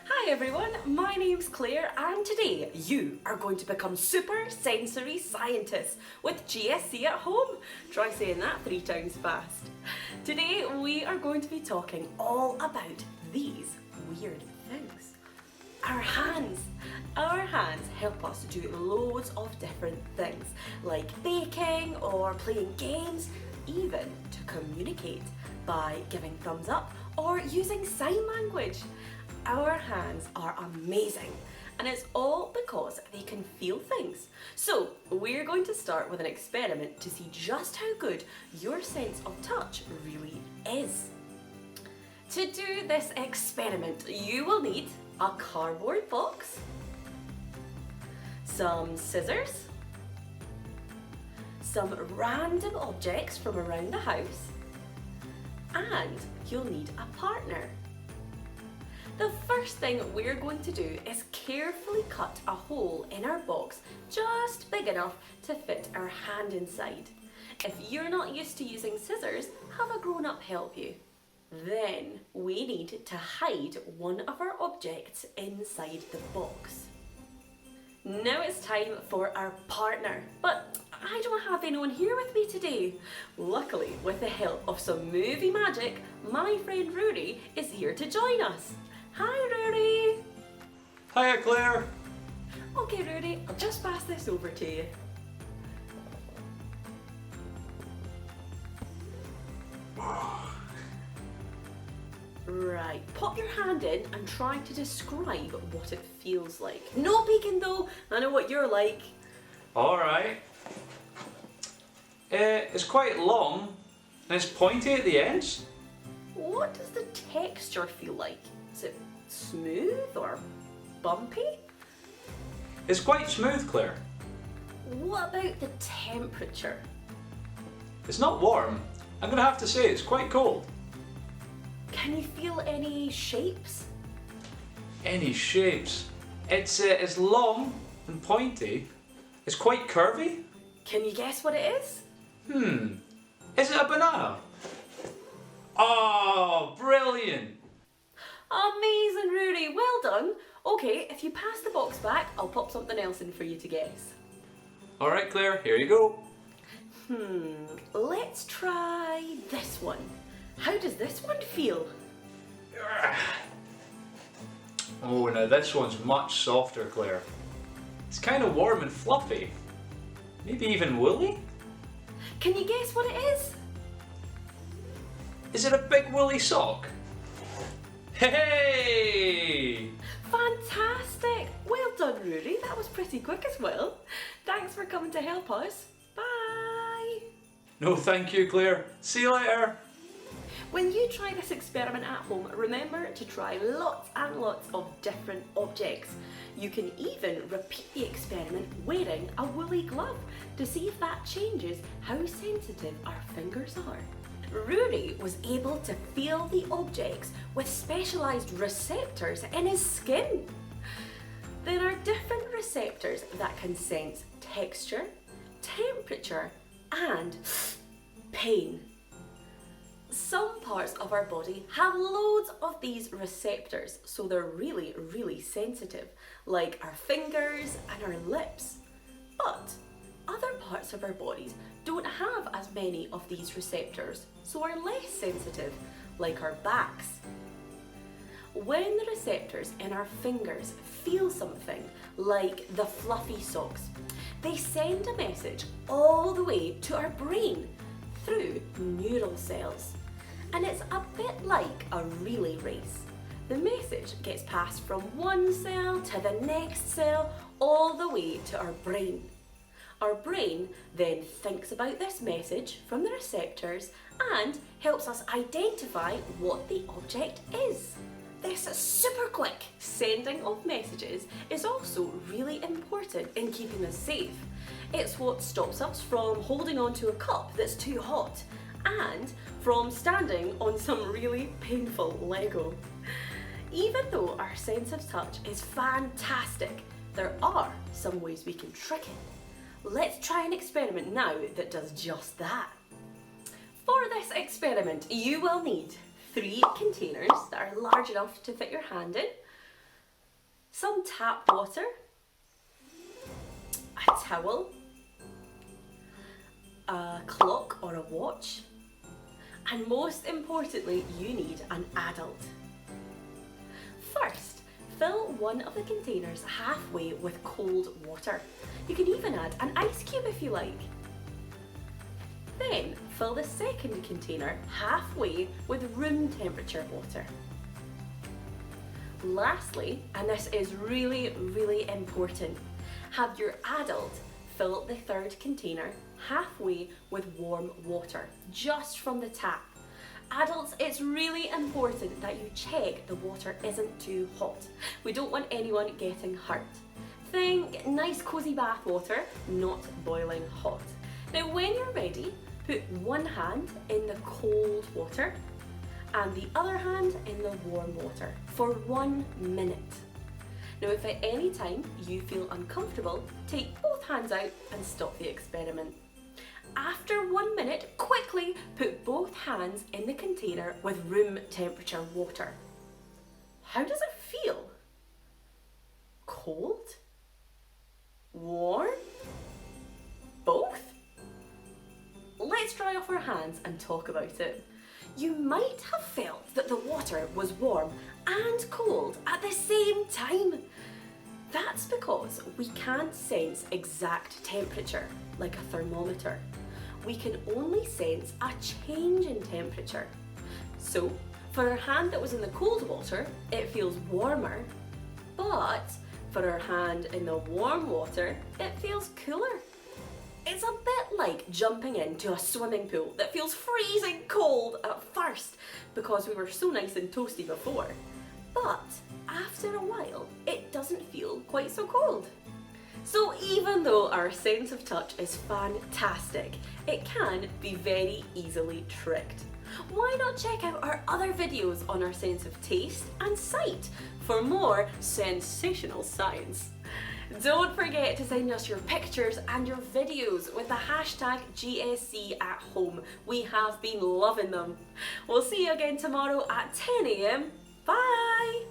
Hi everyone, my name's Claire and today you are going to become super sensory scientists with GSC at home. Try saying that 3 times fast. Today we are going to be talking all about these weird things. Our hands. Our hands help us do loads of different things like baking or playing games, even to communicate by giving thumbs up or using sign language. Our hands are amazing and it's all because they can feel things. So we're going to start with an experiment to see just how good your sense of touch really is. To do this experiment, you will need a cardboard box, some scissors, some random objects from around the house, and you'll need a partner. The first thing we're going to do is carefully cut a hole in our box just big enough to fit our hand inside. If you're not used to using scissors, have a grown-up help you. Then we need to hide one of our objects inside the box. Now it's time for our partner, but I don't have anyone here with me today. Luckily, with the help of some movie magic, my friend Rory is here to join us. Hi Rory! Hiya Claire! Okay Rory, I'll just pass this over to you. Right, pop your hand in and try to describe what it feels like. No peeking though, I know what you're like. Alright. It's quite long and it's pointy at the ends. What does the texture feel like? Is it smooth or bumpy? It's quite smooth, Claire. What about the temperature? It's not warm. I'm gonna have to say it's quite cold. Can you feel any shapes? Any shapes? It's long and pointy. It's quite curvy. Can you guess what it is? Is it a banana? Oh, brilliant! Amazing, Rory, well done. Okay, if you pass the box back, I'll pop something else in for you to guess. Alright Claire, here you go. Let's try this one. How does this one feel? Oh, now this one's much softer, Claire. It's kind of warm and fluffy. Maybe even woolly? Can you guess what it is? Is it a big woolly sock? Hey! Fantastic! Well done, Rory. That was pretty quick as well. Thanks for coming to help us. Bye! No thank you, Claire. See you later. When you try this experiment at home, remember to try lots and lots of different objects. You can even repeat the experiment wearing a woolly glove to see if that changes how sensitive our fingers are. Rory was able to feel the objects with specialised receptors in his skin. There are different receptors that can sense texture, temperature and pain. Some parts of our body have loads of these receptors, so they're really, really sensitive, like our fingers and our lips. But other parts of our bodies don't have as many of these receptors, so are less sensitive, like our backs. When the receptors in our fingers feel something, like the fluffy socks, they send a message all the way to our brain through neural cells. And it's a bit like a relay race. The message gets passed from one cell to the next cell, all the way to our brain. Our brain then thinks about this message from the receptors and helps us identify what the object is. This super quick sending of messages is also really important in keeping us safe. It's what stops us from holding on to a cup that's too hot and from standing on some really painful Lego. Even though our sense of touch is fantastic, there are some ways we can trick it. Let's try an experiment now that does just that. For this experiment, you will need 3 containers that are large enough to fit your hand in, some tap water, a towel, a clock or a watch, and most importantly, you need an adult. First, fill one of the containers halfway with cold water. You can even add an ice cube if you like. Then, fill the second container halfway with room temperature water. Lastly, and this is really, really important, have your adult fill the third container halfway with warm water, just from the tap. Adults, it's really important that you check the water isn't too hot. We don't want anyone getting hurt. Think nice cozy bath water, not boiling hot. Now when you're ready, put one hand in the cold water and the other hand in the warm water for 1 minute. Now if at any time you feel uncomfortable, take both hands out and stop the experiment. After 1 minute, quickly put both hands in the container with room temperature water. How does it feel? Cold? Warm? Both? Let's dry off our hands and talk about it. You might have felt that the water was warm and cold at the same time. That's because we can't sense exact temperature like a thermometer. We can only sense a change in temperature. So, for our hand that was in the cold water, it feels warmer, but for our hand in the warm water, it feels cooler. It's a bit like jumping into a swimming pool that feels freezing cold at first because we were so nice and toasty before. But after a while, it doesn't feel quite so cold. So even though our sense of touch is fantastic, it can be very easily tricked. Why not check out our other videos on our sense of taste and sight for more sensational science? Don't forget to send us your pictures and your videos with the hashtag GSCAtHome. We have been loving them. We'll see you again tomorrow at 10 AM. Bye!